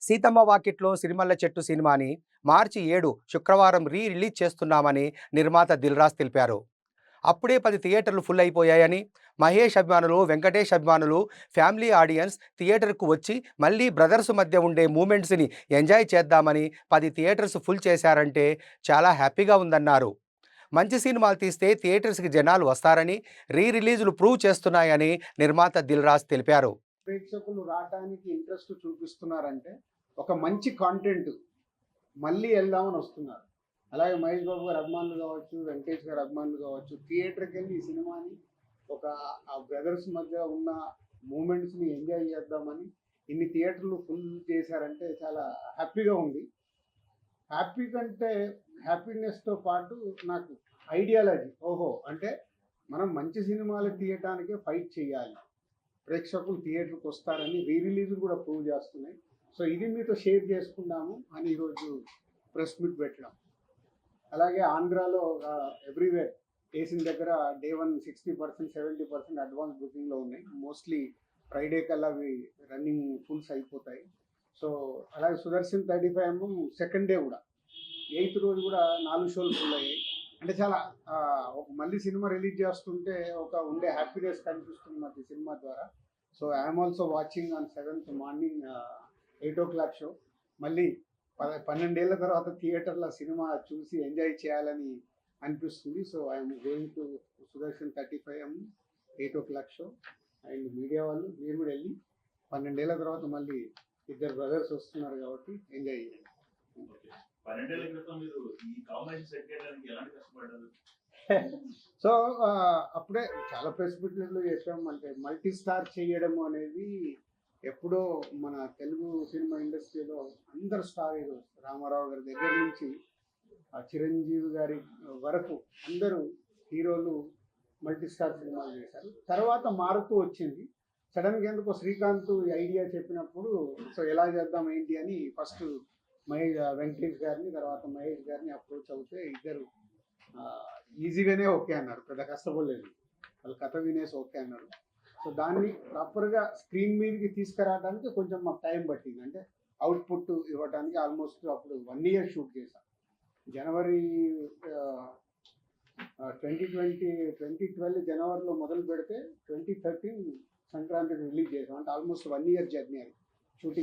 సీతమ్మ వాకిట్లో సిరిమల్ల చెట్టు సినిమాని మార్చి 7 శుక్రవారం రిలీజ్ చేస్తున్నామని నిర్మాత దిల్రాజ్ తెలిపారు. అప్పుడే 10 థియేటర్లు ఫుల్ అయిపోయాయని, మహేష్ అభిమానులు, వెంకటేష్ అభిమానులు, ఫ్యామిలీ ఆడియన్స్ థియేటర్‌కు వచ్చి మళ్ళీ బ్రదర్స్ మధ్య ఉండే మూమెంట్స్‌ని ఎంజాయ్ చేద్దామని 10 థియేటర్స్ ఫుల్ చేశారంటే చాలా హ్యాపీగా ఉందన్నారు. మంచి సినిమాలు తీస్తే థియేటర్స్‌కి జనాలు వస్తారని, రిలీజ్‌లు ప్రూవ్ చేస్తున్నాయని నిర్మాత దిల్రాజ్ తెలిపారు. ప్రేక్షకులు రావటానికి ఇంట్రెస్ట్ చూపిస్తున్నారంటే ఒక మంచి కాంటెంట్ మళ్ళీ వెళ్దామని వస్తున్నారు. అలాగే మహేష్ బాబు గారి అభిమానులు కావచ్చు, వెంకటేష్ గారి అభిమానులు కావచ్చు, థియేటర్కి వెళ్ళి ఈ సినిమాని ఒక ఆ బ్రదర్స్ మధ్య ఉన్న మూమెంట్స్ని ఎంజాయ్ చేద్దామని ఇన్ని థియేటర్లు ఫుల్ చేశారంటే చాలా హ్యాపీగా ఉంది. హ్యాపీ కంటే హ్యాపీనెస్తో పాటు నాకు ఐడియాలజీ, ఓహో అంటే మనం మంచి సినిమాలు తీయటానికే ఫైట్ చేయాలి, ప్రేక్షకులు థియేటర్కి వస్తారని రిలీజ్ కూడా ప్రూవ్ చేస్తున్నాయి. సో ఇది మీతో షేర్ చేసుకుందాము అని ఈరోజు ప్రెస్ మీట్ పెట్టడం. అలాగే ఆంధ్రాలో ఎవ్రీవేర్ వేసిన దగ్గర డే 1 60%, 70% అడ్వాన్స్ బుకింగ్లో ఉన్నాయి. మోస్ట్లీ ఫ్రైడే కల్లా అవి రన్నింగ్ ఫుల్స్ అయిపోతాయి. సో అలాగే సుదర్శన్ 35 సెకండ్ డే కూడా 8th రోజు కూడా 4 షోలు ఫుల్ అయ్యాయి. అంటే చాలా ఒక మళ్ళీ సినిమా రిలీజ్ చేస్తుంటే ఒక ఉండే హ్యాపీనెస్ కనిపిస్తుంది మాకు ఈ సినిమా ద్వారా. So I'm also watching on 7th morning 8 o'clock show. మళ్ళీ 12 ఏళ్ల తర్వాత థియేటర్లో సినిమా చూసి ఎంజాయ్ చేయాలని అనిపిస్తుంది. So I'm going to Sudarshan 35 8 o'clock show. And media వాళ్ళు మీరు కూడా వెళ్ళి 12 ఏళ్ల తర్వాత మళ్ళీ ఇద్దరు బ్రదర్స్ వస్తున్నారు కాబట్టి ఎంజాయ్ చేయండి. 12 ఏళ్ల క్రితం మీరు ఈ కాంబినేషన్ సెట్ చేయడానికి ఎలాంటి కష్టపడ్డారు? సో అప్పుడే చాలా ప్రెస్ మీట్లలో చెప్పాము. అంటే మల్టీ స్టార్ చేయడం అనేది ఎప్పుడో మన తెలుగు సినిమా ఇండస్ట్రీలో అందరు స్టార్ హీరోస్, రామారావు గారి దగ్గర నుంచి చిరంజీవి గారి వరకు అందరూ హీరోలు మల్టీ స్టార్ సినిమాలు చేశారు. తర్వాత మారుతూ వచ్చింది. సడన్గా ఎందుకో శ్రీకాంత్ ఐడియా చెప్పినప్పుడు సో ఎలా చేద్దాం ఏంటి అని ఫస్ట్ వెంకటేష్ గారిని, తర్వాత మహేష్ గారిని అప్రోచ్ అవుతే ఇద్దరు ఈజీగానే ఓకే అన్నారు. పెద్ద కష్టపడలేదు, వాళ్ళు కథ వినేసి ఓకే అన్నారు. సో దాన్ని ప్రాపర్గా స్క్రీన్ మీదకి తీసుకురావడానికి కొంచెం మాకు టైం పట్టింది. అంటే అవుట్పుట్ ఇవ్వడానికి ఆల్మోస్ట్ అప్పుడు 1 year షూట్ చేశాం. జనవరి 2012 జనవరిలో మొదలు పెడితే 2013 సంక్రాంతికి రిలీజ్ చేసాం. అంటే ఆల్మోస్ట్ 1 year జర్నీ అది.